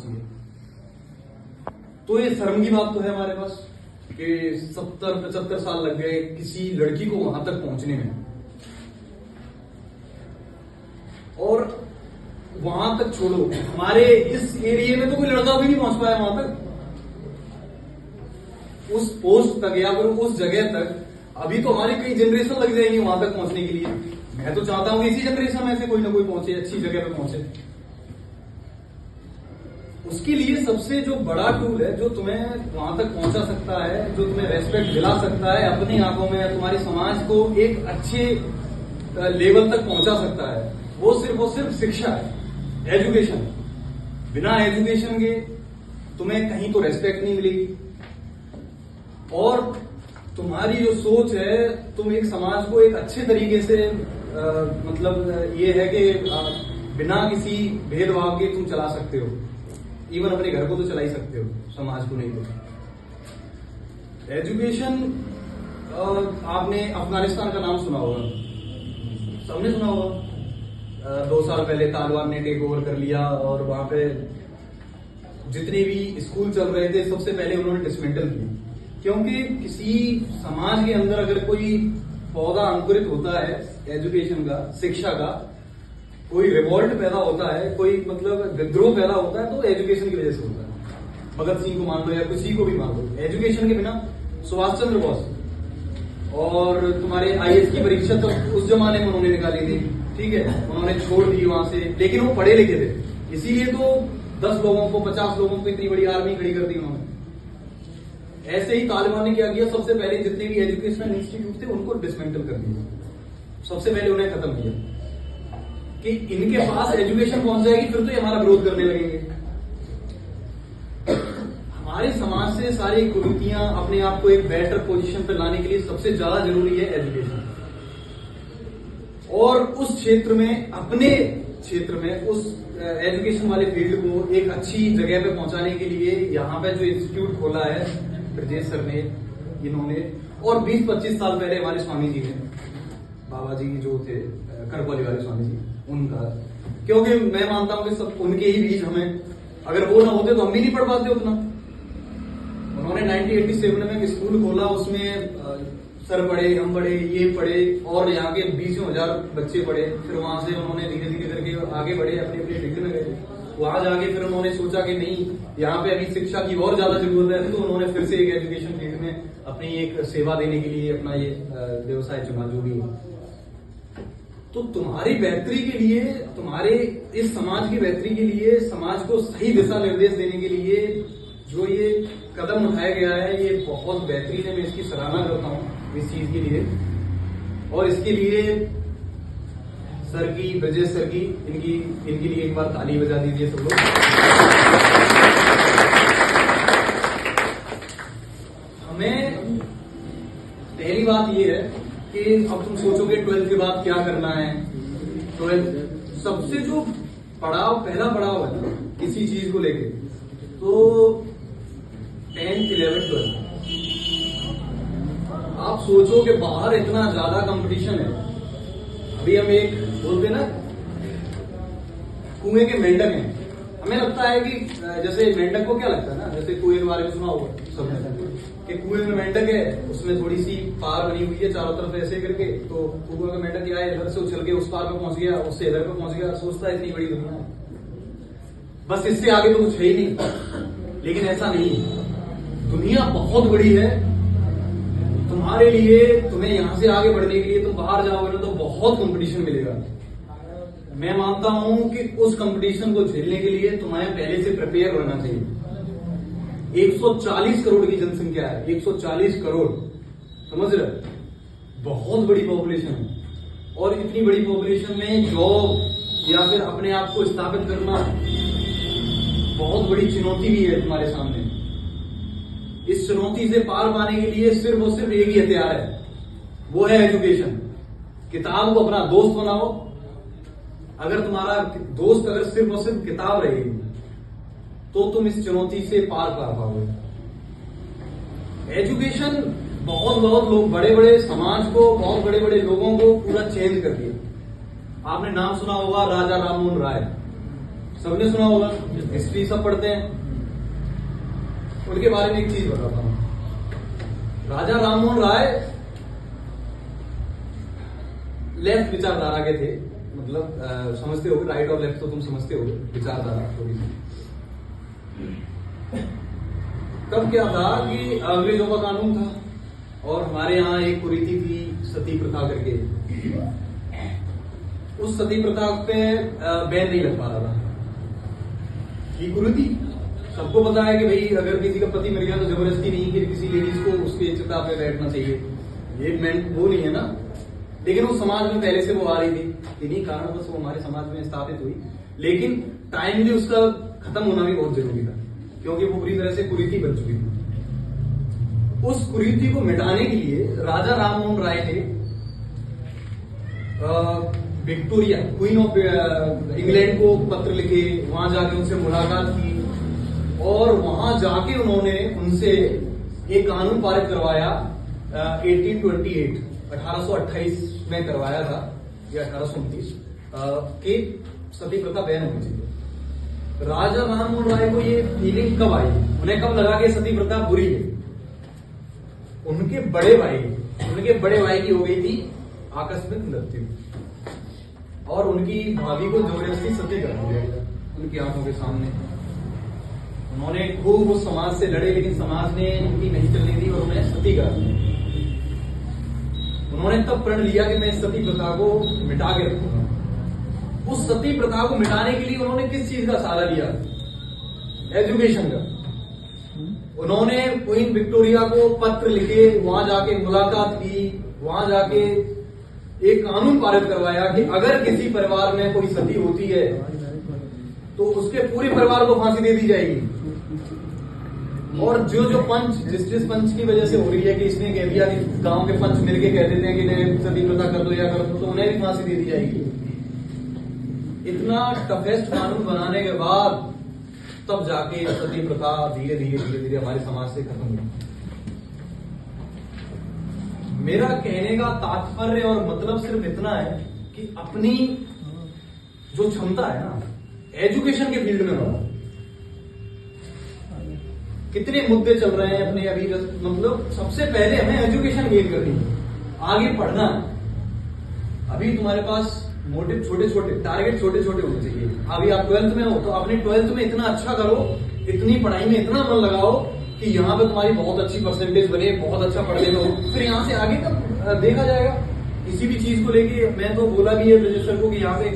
पहुंची है। तो ये शर्म की बात तो है हमारे पास कि 70-75 साल लग गए किसी लड़की को वहां तक पहुंचने में, और वहां तक छोड़ो, हमारे इस एरिया में तो कोई लड़का भी नहीं पहुंच पाया वहां तक, उस पोस्ट तक या फिर उस जगह तक। अभी तो हमारी कई जनरेशन लग जाएंगी वहां तक पहुंचने के लिए। मैं तो चाहता हूं कि इसी जनरेशन में से कोई ना कोई पहुंचे, अच्छी जगह पे पहुंचे। उसके लिए सबसे जो बड़ा टूल है, जो तुम्हें वहां तक पहुंचा सकता है, जो तुम्हें रेस्पेक्ट दिला सकता है अपनी आंखों में, तुम्हारी समाज को एक अच्छे लेवल तक पहुंचा सकता है, वो सिर्फ शिक्षा है, एजुकेशन। बिना एजुकेशन के तुम्हें कहीं तो रेस्पेक्ट नहीं मिलेगी, और तुम्हारी जो सोच है, तुम एक समाज को एक अच्छे तरीके से मतलब ये है कि बिना किसी भेदभाव के तुम चला सकते हो। इवन अपने घर को तो चला ही सकते हो, समाज को नहीं तो। एजुकेशन, आपने अफगानिस्तान का नाम सुना होगा, सबने सुना होगा। 2 साल पहले तालिबान ने टेक ओवर कर लिया, और वहां पे जितने भी स्कूल चल रहे थे सबसे पहले उन्होंने डिसमेंटल किए। क्योंकि किसी समाज के अंदर अगर कोई पौधा अंकुरित होता है एजुकेशन का, शिक्षा का, कोई रिवॉल्ट पैदा होता है, कोई मतलब विद्रोह पैदा होता है, तो एजुकेशन की वजह से होता है। भगत सिंह को मान लो या किसी को भी मान लो, एजुकेशन के बिना, सुभाष चंद्र बोस और तुम्हारे आईएएस की परीक्षा तो उस जमाने में उन्होंने निकाली थी, ठीक है, उन्होंने छोड़ दी वहां से, लेकिन वो पढ़े लिखे थे, इसीलिए तो 10 लोगों को 50 लोगों को इतनी बड़ी आर्मी खड़ी कर दी उन्होंने। ऐसे ही तालिबान ने क्या किया, सबसे पहले जितने भी एजुकेशनल इंस्टीट्यूट थे उनको डिसमेंटल कर दिया, सबसे पहले उन्हें खत्म किया कि इनके पास एजुकेशन पहुंच जाएगी फिर तो ये हमारा विरोध करने लगेंगे। हमारे समाज से सारी कुरीतियां अपने आप को एक बेटर पोजीशन पर लाने के लिए सबसे ज्यादा जरूरी है एजुकेशन, और उस क्षेत्र में, अपने क्षेत्र में उस एजुकेशन वाले फील्ड को एक अच्छी जगह पे पहुंचाने के लिए यहाँ पे जो इंस्टीट्यूट खोला है ब्रजेश सर ने, इन्होंने, और 20-25 साल पहले हमारे स्वामी जी ने, बाबा जी जो थे करकौली वाले स्वामी जी, उनका, क्योंकि मैं मानता हूं कि सब उनके ही बीच हमें, अगर वो ना होते तो हम भी नहीं पढ़ पाते उतना। उन्होंने 1987 में एक स्कूल खोला, उसमें सर पढ़े, हम पढ़े, ये पढ़े, और यहाँ के 20,000 बच्चे पढ़े। फिर वहां से उन्होंने धीरे धीरे करके आगे बढ़े, अपनी अपनी डिग्री में गए। वहां जाके फिर उन्होंने सोचा कि नहीं, यहाँ पे अभी शिक्षा की और ज्यादा जरूरत है, तो उन्होंने फिर से एक एजुकेशन फील्ड में अपनी एक सेवा देने के लिए अपना ये व्यवसाय चुना, जो भी है। तो तुम्हारी बेहतरी के लिए, तुम्हारे इस समाज की बेहतरी के लिए, समाज को सही दिशा निर्देश देने के लिए जो ये कदम उठाया गया है, ये बहुत बेहतरीन है। मैं इसकी सराहना करता हूँ इस चीज के लिए, और इसके लिए सर की, ब्रजेश सर की, इनके लिए एक बार ताली बजा दीजिए सब लोग। हमें पहली बात ये है कि अब तुम सोचोगे 12th के बाद क्या करना है। 12th सबसे जो पहला पड़ाव है किसी चीज को लेके, तो 10th, 11th, 12th। आप सोचो कि बाहर इतना ज्यादा कंपटीशन है। अभी हम एक बोलते ना, कुएं के मेंढक हैं। हमें लगता है कि जैसे मेंढक को क्या लगता है ना, जैसे कुएं के बारे में सुना होगा सबने कि कुएं में मेंढक है, उसमें थोड़ी सी पार बनी हुई है चारों तरफ ऐसे करके, तो कुएं का मेंढक क्या है, इधर से उछल के उस पार पे पहुंच गया, उससे इधर पे पहुंच गया, सोचता है इतनी बड़ी दुनिया है, बस इससे आगे तो कुछ है ही नहीं। लेकिन ऐसा नहीं है, दुनिया बहुत बड़ी है तुम्हारे लिए। तुम्हें यहां से आगे बढ़ने के लिए तुम बाहर जाओगे ना तो बहुत कंपटीशन मिलेगा। मैं मानता हूं कि उस कंपटीशन को झेलने के लिए तुम्हें पहले से प्रिपेयर रहना चाहिए। 140 करोड़ की जनसंख्या है, 140 करोड़, समझ रहे, बहुत बड़ी पॉपुलेशन है। और इतनी बड़ी पॉपुलेशन में जॉब या फिर अपने आप को स्थापित करना बहुत बड़ी चुनौती भी है तुम्हारे सामने। इस चुनौती से पार पाने के लिए सिर्फ और सिर्फ एक ही हथियार है, वो है एजुकेशन। किताब को अपना दोस्त बनाओ। अगर तुम्हारा दोस्त अगर सिर्फ और सिर्फ किताब रहेगी तो तुम इस चुनौती से पार पाओगे। एजुकेशन बहुत लोग, बड़े बड़े समाज को, बहुत बड़े बड़े लोगों को पूरा चेंज कर दिया। आपने नाम सुना होगा राजा राममोहन राय। सबने सुना होगा, हिस्ट्री सब पढ़ते हैं। उनके बारे में एक चीज बताता हूं। राजा राममोहन राय लेफ्ट विचारधारा के थे, मतलब समझते होगे, राइट और लेफ्ट तो तुम समझते होगे, विचारधारा थोड़ी सी। तब क्या था कि अंग्रेजों का कानून था और हमारे यहाँ एक कुरीति थी सती प्रथा करके। उस सती प्रथा पे बैन नहीं लग पा रहा था। ये कुरीति सबको पता है कि भाई अगर किसी का पति मर गया तो जबरदस्ती नहीं कि किसी लेडीज को उसकी चिता पे बैठना चाहिए, ये वो नहीं है ना। लेकिन वो समाज में पहले से वो आ रही थी, इन्हीं कारणवश वो हमारे समाज में स्थापित हुई। लेकिन टाइमली उसका खत्म होना भी बहुत जरूरी था, क्योंकि वो पूरी तरह से कुरीति बन चुकी थी। उस कुरीति को मिटाने के लिए राजा राममोहन राय थे विक्टोरिया क्वीन ऑफ इंग्लैंड को पत्र लिखे, वहां जाके उनसे मुलाकात की और वहां जाके उन्होंने उनसे एक कानून पारित करवाया 1828 में करवाया था या 1829 कि सती प्रथा बैन होनी चाहिए। राजा राममोहन राय को ये फीलिंग कब आई, उन्हें कब लगा कि सती प्रथा बुरी है? उनके बड़े भाई की हो गई थी आकस्मिक मृत्यु और उनकी भाभी को जबरदस्ती सती कर दिया गया उनकी आंखों के सामने। उन्होंने खूब उस समाज से लड़े, लेकिन समाज ने उनकी नहीं चलने दी और उन्हें सती करा दिया। उन्होंने तब प्रण लिया कि मैं इस सती प्रथा को मिटा के रखूंगा। उस सती प्रथा को मिटाने के लिए उन्होंने किस चीज का सहारा लिया? एजुकेशन का। उन्होंने क्वीन विक्टोरिया को पत्र लिखे, वहां जाके मुलाकात की, वहां जाके एक कानून पारित करवाया कि अगर किसी परिवार में कोई सती होती है तो उसके पूरे परिवार को फांसी दे दी जाएगी। और जो पंच जिस पंच की वजह से हो रही है कि इसने कह दिया कि गांव के पंच मिलके कह देते हैं कि नहीं सती प्रथा कर दो या कर दो, तो उन्हें भी फांसी दे दी जाएगी। इतना टफेस्ट कानून बनाने के बाद तब जाके सती प्रथा धीरे धीरे हमारे समाज से खत्म हुई। मेरा कहने का तात्पर्य और मतलब सिर्फ इतना है कि अपनी जो क्षमता है ना, एजुकेशन के फील्ड में बढ़ा। कितने मुद्दे चल रहे हैं अपने अभी, मतलब सबसे पहले हमें एजुकेशन गेन करनी है, आगे पढ़ना है। अभी तुम्हारे पास मोटिव छोटे छोटे, टारगेट छोटे छोटे होने चाहिए। अभी आप 12th में हो तो अपने 12th में इतना अच्छा करो, इतनी पढ़ाई में इतना मन लगाओ कि यहाँ पे तुम्हारी बहुत अच्छी परसेंटेज बने, बहुत अच्छा पढ़ने में हो। फिर यहाँ से आगे तक देखा जाएगा। किसी भी चीज को लेके मैं तो बोला भी है रजिस्टर को कि यहाँ पे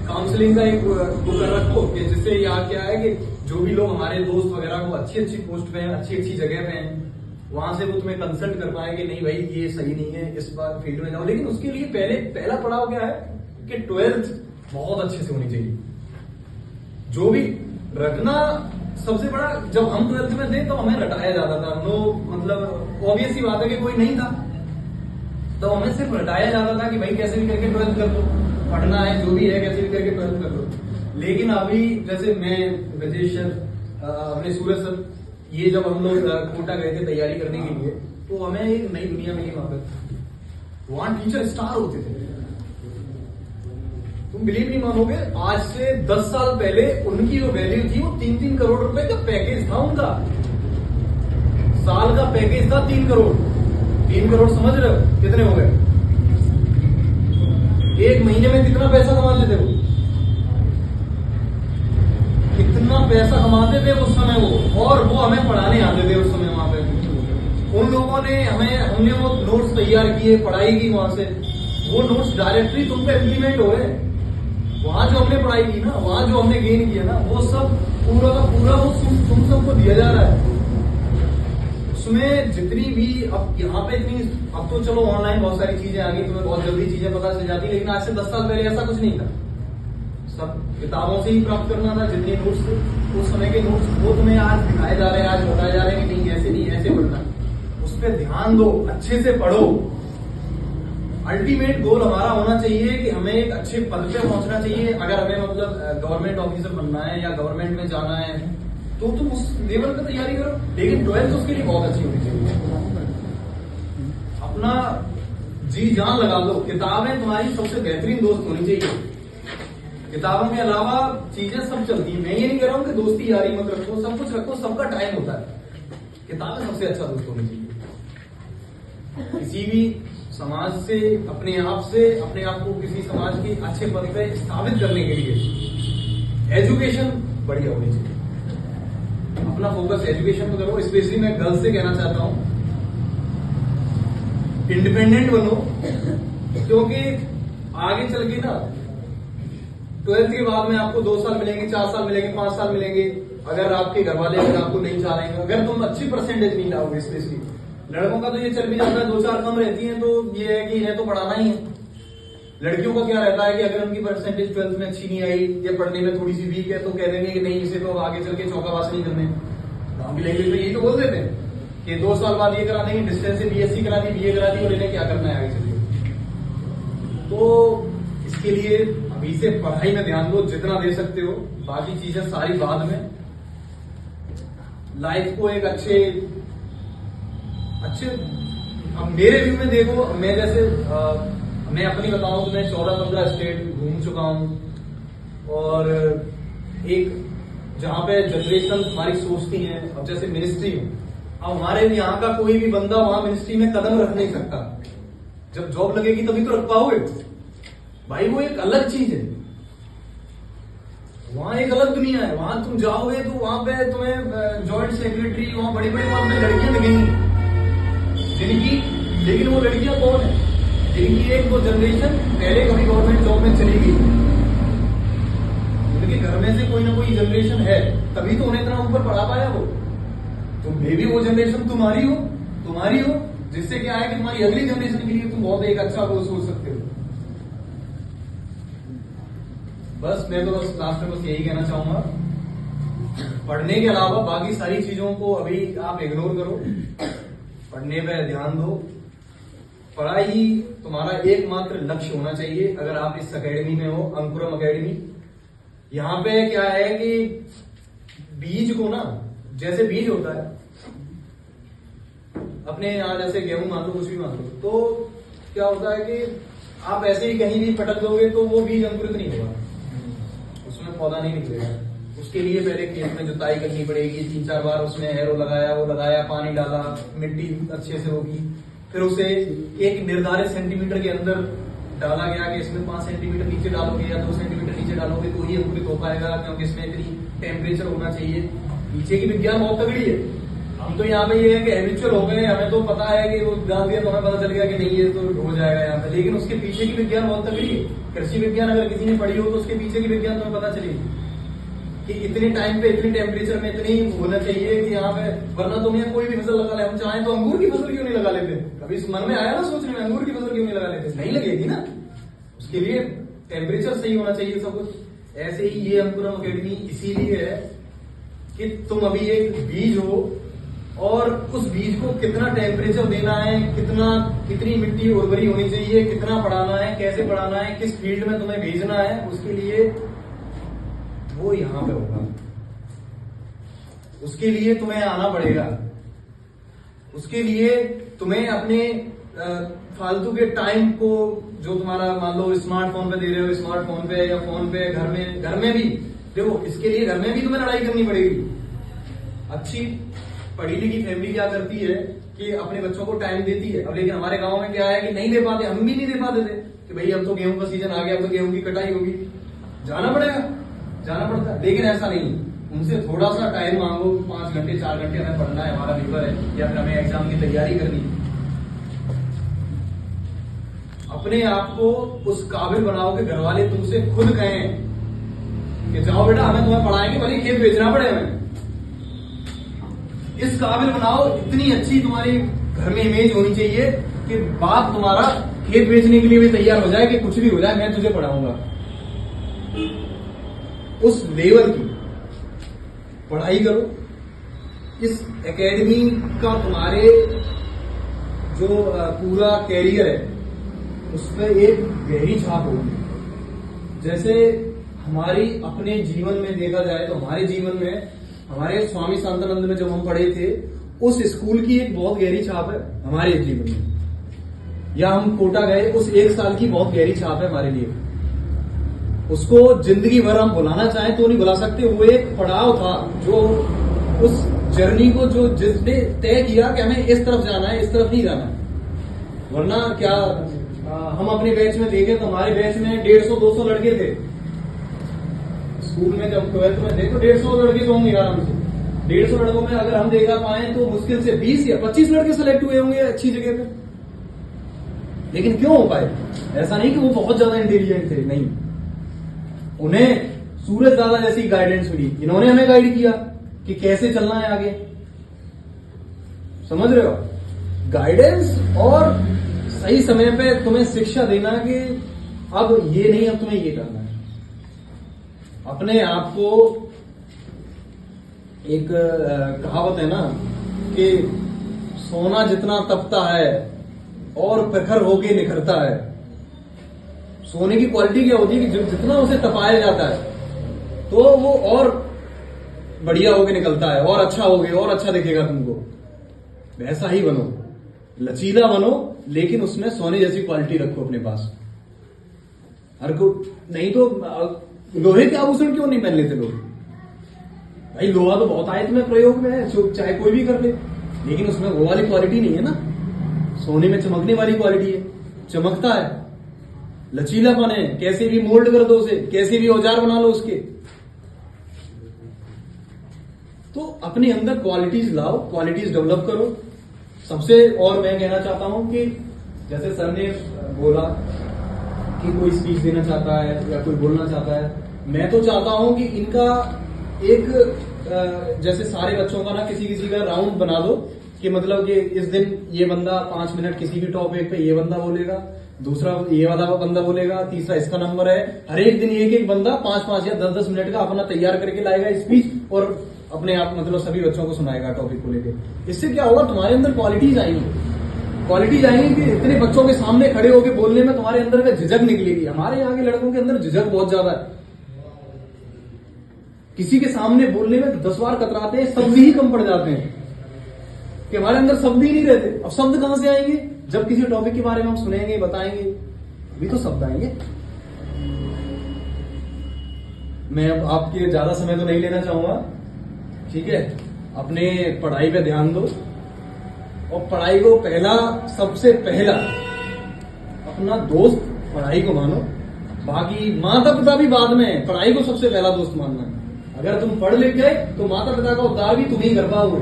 काउंसलिंग का एक बुक रखो कि जिससे यहाँ क्या है कि जो भी लोग हमारे दोस्त वगैरह को अच्छी अच्छी पोस्ट पे हैं, अच्छी अच्छी जगह पे हैं, वहां से वो तुम्हें कंसल्ट कर पाए कि नहीं भाई ये सही नहीं है, इस बार फील्ड में जाओ। लेकिन उसके लिए पहला पड़ाव क्या है कि 12th बहुत अच्छे से होनी चाहिए। जो भी रटना सबसे बड़ा, जब हम 12th में थे तो हमें रटाया जाता था। नो मतलब ऑब्वियस सी बात है कि कोई नहीं था तो हमें सिर्फ रटाया जाता था कि भाई कैसे भी करके 12th कर लो, पढ़ना है जो भी है कैसे भी करके 12th कर लो। लेकिन अभी जैसे मैं ब्रजेश सर, अपने सूरज सर, ये जब हम लोग कोटा गए थे तैयारी करने के लिए तो हमें एक नई दुनिया मिली। वहां टीचर स्टार होते थे। तुम बिलीव नहीं मानोगे, आज से 10 साल पहले उनकी जो वैल्यू थी वो 3-3 करोड़ रुपए का पैकेज था उनका। साल का पैकेज था 3 करोड़। 3 करोड़ समझ रहे हो कितने हो गए? एक महीने में कितना पैसा कमाते थे वो? कितना पैसा कमाते थे उस समय वो, और वो हमें पढ़ाने आते थे उस समय वहां पे। उन लोगों ने हमने वो नोट्स तैयार किए, पढ़ाई की वहां से। वो नोट्स डायरेक्टली तुम पे इम्प्लीमेंट हो रहे हैं। वहां जो हमने पढ़ाई की ना, वहां जो हमने गेन किया ना, वो सब पूरा का पूरा वो तुम सबको दिया जा रहा है। उसमें जितनी भी अब यहाँ पे इतनी, अब तो चलो ऑनलाइन बहुत सारी चीजें आ गई, तुम्हें बहुत जल्दी चीजें पता चल जाती, लेकिन आज से 10 साल पहले ऐसा कुछ नहीं था। सब किताबों से ही प्राप्त करना था। जितने नोट्स थे उस समय के नोट्स वो तुम्हें आज दिखाए जा रहे हैं, आज बताए जा रहे हैं कि नहीं ऐसे नहीं, ऐसे पढ़ना। उस पर ध्यान दो, अच्छे से पढ़ो। अल्टीमेट गोल हमारा होना चाहिए कि हमें एक अच्छे पद पे पहुंचना चाहिए। अगर हमें मतलब गवर्नमेंट ऑफिसर बनना है या गवर्नमेंट में जाना है तो तुम उस लेवल पे तैयारी करो। लेकिन 12th उसके लिए बहुत अच्छी होनी चाहिए। अपना जी जान लगा दो। किताबें तुम्हारी सबसे बेहतरीन दोस्त होनी चाहिए। किताबों के अलावा चीजें सब चलती है। मैं ये नहीं कह रहा हूँ कि दोस्ती यारी मत रखो, सब कुछ रखो, सबका टाइम होता है। किताबें सबसे अच्छा दोस्त होनी चाहिए। किसी भी समाज से, अपने आप को किसी समाज के अच्छे पद पे स्थापित करने के लिए एजुकेशन बढ़िया होनी चाहिए। अपना फोकस एजुकेशन पे करो। स्पेशली मैं गर्ल्स से कहना चाहता हूं, इंडिपेंडेंट बनो, क्योंकि आगे चल के ना 12th के बाद में आपको 2 साल मिलेंगे, 4 साल मिलेंगे, 5 साल मिलेंगे। अगर आपके घर वाले अगर आपको नहीं चाह रहे हैं, अगर तुम अच्छी परसेंटेज नहीं लाओगे, स्पेशली लड़कों का तो ये चल भी जाता है, 2-4 कम रहती है तो ये है कि इन्हें तो पढ़ाना ही है। लड़कियों का क्या रहता है कि अगर उनकी परसेंटेज 12th में अच्छी नहीं आई या पढ़ने में थोड़ी सी वीक है तो कह देंगे कि नहीं, इसे तो आगे चल के चौकाबाज नहीं करने। गाँव की लैंग्वेज में यही तो बोल देते हैं कि 2 साल बाद ये करा देंगे, डिस्टेंस से BSc करा दी, BA करा दी, और इन्हें क्या करना है आगे चलिए। तो इसके लिए अभी से पढ़ाई में ध्यान दो, जितना दे सकते हो। बाकी चीजें सारी बाद में। लाइफ को एक अच्छे अब मेरे व्यू में देखो, मैं जैसे मैं अपनी बताऊं तो मैं 14-15 स्टेट घूम चुका हूं, और एक जहां पे जनरेशन हमारी सोचती है, अब जैसे मिनिस्ट्री में, अब हमारे यहाँ का कोई भी बंदा वहां मिनिस्ट्री में कदम रख नहीं सकता। जब जॉब लगेगी तभी तो रख पाओगे भाई। वो एक अलग चीज है, वहां एक अलग दुनिया है। वहां तुम जाओगे तो वहां पे तुम्हें जॉइंट सेक्रेटरी, वहां बड़ी बड़ी पद में लड़कियां लगेंगी जिनकी, लेकिन वो लड़कियां कौन है जिनकी 1-2 जनरेशन पहले कभी गवर्नमेंट जॉब में चली गई, उनके घर में से कोई ना कोई जनरेशन है, तभी तो उन्हें इतना ऊपर पढ़ा पाया वो। तो मे भी वो जनरेशन तुम्हारी हो, जिससे क्या है कि तुम्हारी अगली जनरेशन के लिए तुम बहुत एक अच्छा वो सोच सकते हो। बस मैं तो बस लास्ट में बस यही कहना चाहूंगा, पढ़ने के अलावा बाकी सारी चीजों को अभी आप इग्नोर करो, पढ़ने पे ध्यान दो। पढ़ाई ही तुम्हारा एकमात्र लक्ष्य होना चाहिए। अगर आप इस एकेडमी में हो, अंकुरम एकेडमी, यहाँ पे क्या है कि बीज को ना, जैसे बीज होता है अपने यहाँ, जैसे गेहूं मान लो, कुछ भी मान लो, तो क्या होता है कि आप ऐसे ही कहीं भी पटक दोगे तो वो बीज अंकुरित नहीं होगा, उसमें पौधा नहीं निकलेगा। उसके लिए पहले खेत में जुताई करनी पड़ेगी, 3-4 बार उसमें हैरो लगाया, पानी डाला, मिट्टी अच्छे से होगी, फिर उसे एक निर्धारित सेंटीमीटर के अंदर डाला गया कि इसमें 5 सेंटीमीटर नीचे डालोगे या 2 सेंटीमीटर नीचे डालोगे तो ही अंकुरित हो पाएगा, क्योंकि इसमें इतनी टेम्परेचर होना चाहिए। पीछे की विज्ञान बहुत तगड़ी है। हम तो यहाँ पे ये है कि हैबिचुअल हो गए, हमें तो पता है कि वो डाल दिया तो हमें पता चल गया कि नहीं ये तो हो जाएगा यहाँ पे, लेकिन उसके पीछे की विज्ञान बहुत तगड़ी है। कृषि विज्ञान अगर किसी ने पढ़ी हो तो उसके पीछे की विज्ञान तुम्हें पता चलेगी कि इतने टाइम पे, इतनी टेम्परेचर में इतनी होना चाहिए कि यहाँ पे, वरना तुम यहाँ कोई भी फसल लगा ले। हम चाहें तो अंगूर की फसल क्यों नहीं लगा लेते? कभी मन में आया ना सोचने में, अंगूर की फसल क्यों नहीं लगा लेते? नहीं लगेगी ना, उसके लिए टेम्परेचर सही होना चाहिए सब कुछ। ऐसे ही ये अंकुरम एकेडमी इसीलिए है कि तुम अभी एक बीज हो, और उस बीज को कितना टेम्परेचर देना है, कितनी मिट्टी उर्वरी होनी चाहिए, कितना पढ़ाना है, कैसे पढ़ाना है, किस फील्ड में तुम्हें भेजना है, उसके लिए वो यहां पे होगा। उसके लिए तुम्हें आना पड़ेगा। उसके लिए तुम्हें अपने फालतू के टाइम को, जो तुम्हारा मान लो स्मार्टफोन पे दे रहे हो, स्मार्टफोन पे या फोन पे, घर में भी देखो, इसके लिए घर में भी तुम्हें लड़ाई करनी पड़ेगी। अच्छी पढ़ी लिखी फैमिली क्या करती है कि अपने बच्चों को टाइम देती है। अब लेकिन हमारे गांव में क्या है कि नहीं दे पाते, हम भी नहीं दे पाते थे कि भाई अब तो गेहूं का सीजन आ गया, अब तो गेहूं की कटाई होगी, जाना पड़ता है। लेकिन ऐसा नहीं, उनसे थोड़ा सा टाइम मांगो, 5 घंटे 4 घंटे हमें पढ़ना है, हमारा पेपर है, या फिर हमें एग्जाम की तैयारी करनी है। अपने आप को उस काबिल बनाओ कि घर वाले तुमसे खुद कहें कि जाओ बेटा हमें तुम्हें पढ़ाएंगे, भले खेत बेचना पड़े हमें। इस काबिल बनाओ, इतनी अच्छी तुम्हारी घर में इमेज होनी चाहिए कि बाप तुम्हारा खेत बेचने के लिए भी तैयार हो जाए कि कुछ भी हो जाए मैं तुझे पढ़ाऊंगा। उस लेवल की पढ़ाई करो। इस एकेडमी का तुम्हारे जो पूरा कैरियर है उसमें एक गहरी छाप होगी। जैसे हमारी अपने जीवन में देखा जाए तो हमारे जीवन में, हमारे स्वामी शांतानंद में जब हम पढ़े थे, उस स्कूल की एक बहुत गहरी छाप है हमारे जीवन में। या हम कोटा गए, उस 1 साल की बहुत गहरी छाप है हमारे लिए। उसको जिंदगी भर हम भुलाना चाहें तो नहीं भुला सकते। वो एक पड़ाव था जो उस जर्नी को जो जिसने तय किया कि हमें इस तरफ जाना है, इस तरफ नहीं जाना है। वरना क्या हम अपने बैच में देखें तो हमारे बैच में 150-200 लड़के थे। स्कूल में जब 12th में थे तो 150 लड़के तो होंगे आराम से। 150 लड़कों में अगर हम देखा पाए तो मुश्किल से 20 या 25 लड़के सेलेक्ट हुए होंगे अच्छी जगह पे। लेकिन क्यों हो पाए? ऐसा नहीं कि वो बहुत ज्यादा इंटेलिजेंट थे, नहीं, उन्हें सूरज दादा जैसी गाइडेंस मिली। इन्होंने हमें गाइड किया कि कैसे चलना है आगे। समझ रहे हो? गाइडेंस और सही समय पे तुम्हें शिक्षा देना कि अब ये नहीं, अब तुम्हें ये करना है। अपने आप को, एक कहावत है ना कि सोना जितना तपता है और प्रखर होके निखरता है। सोने की क्वालिटी क्या होती है कि जितना उसे तपाया जाता है तो वो और बढ़िया होके निकलता है, और अच्छा होगे, और अच्छा दिखेगा तुमको। वैसा ही बनो, लचीला बनो, लेकिन उसमें सोने जैसी क्वालिटी रखो अपने पास। हर को नहीं तो लोहे के आभूषण क्यों नहीं पहन लेते लोग? भाई लोहा तो बहुत आयत में प्रयोग में है, चाहे कोई भी कर ले, लेकिन उसमें वो वाली क्वालिटी नहीं है ना। सोने में चमकने वाली क्वालिटी है, चमकता है, लचीलापन है, कैसे भी मोल्ड कर दो उसे, कैसे भी औजार बना लो उसके। तो अपने अंदर क्वालिटीज लाओ, क्वालिटीज डेवलप करो सबसे। और मैं कहना चाहता हूं कि जैसे सर ने बोला कि कोई स्पीच देना चाहता है या कोई बोलना चाहता है, मैं तो चाहता हूं कि इनका एक जैसे सारे बच्चों का ना किसी किसी का राउंड बना दो कि मतलब कि इस दिन ये बंदा 5 मिनट किसी भी टॉपिक पे ये बंदा बोलेगा, दूसरा ये वाला बंदा बोलेगा, तीसरा इसका नंबर है। हर एक दिन एक एक बंदा 5-5 या 10-10 मिनट का अपना तैयार करके लाएगा स्पीच और अपने आप मतलब सभी बच्चों को सुनाएगा टॉपिक को लेकर। इससे क्या होगा, तुम्हारे अंदर क्वालिटीज आएंगी, क्वालिटीज आएंगी कि इतने बच्चों के सामने खड़े होकर बोलने में तुम्हारे अंदर का झिझक निकलेगी। हमारे यहाँ के लड़कों के अंदर झिझक बहुत ज्यादा है, किसी के सामने बोलने में 10 बार कतराते हैं, शब्द ही कम पड़ जाते हैं कि हमारे अंदर शब्द ही नहीं रहते। अब शब्द कहां से आएंगे? जब किसी टॉपिक के बारे में हम सुनेंगे, बताएंगे, भी तो शब्द आएंगे। मैं अब आपके ज्यादा समय तो नहीं लेना चाहूंगा, ठीक है? अपने पढ़ाई पे ध्यान दो और पढ़ाई को सबसे पहला अपना दोस्त पढ़ाई को मानो। बाकी माता पिता भी बाद में, पढ़ाई को सबसे पहला दोस्त मानना है। अगर तुम पढ़ लिख गए तो माता पिता का उद्धार भी तुम ही कर पाओगे।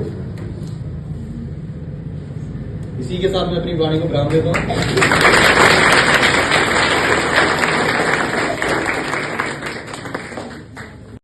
इसी के साथ मैं अपनी वाणी को विराम देता हूं।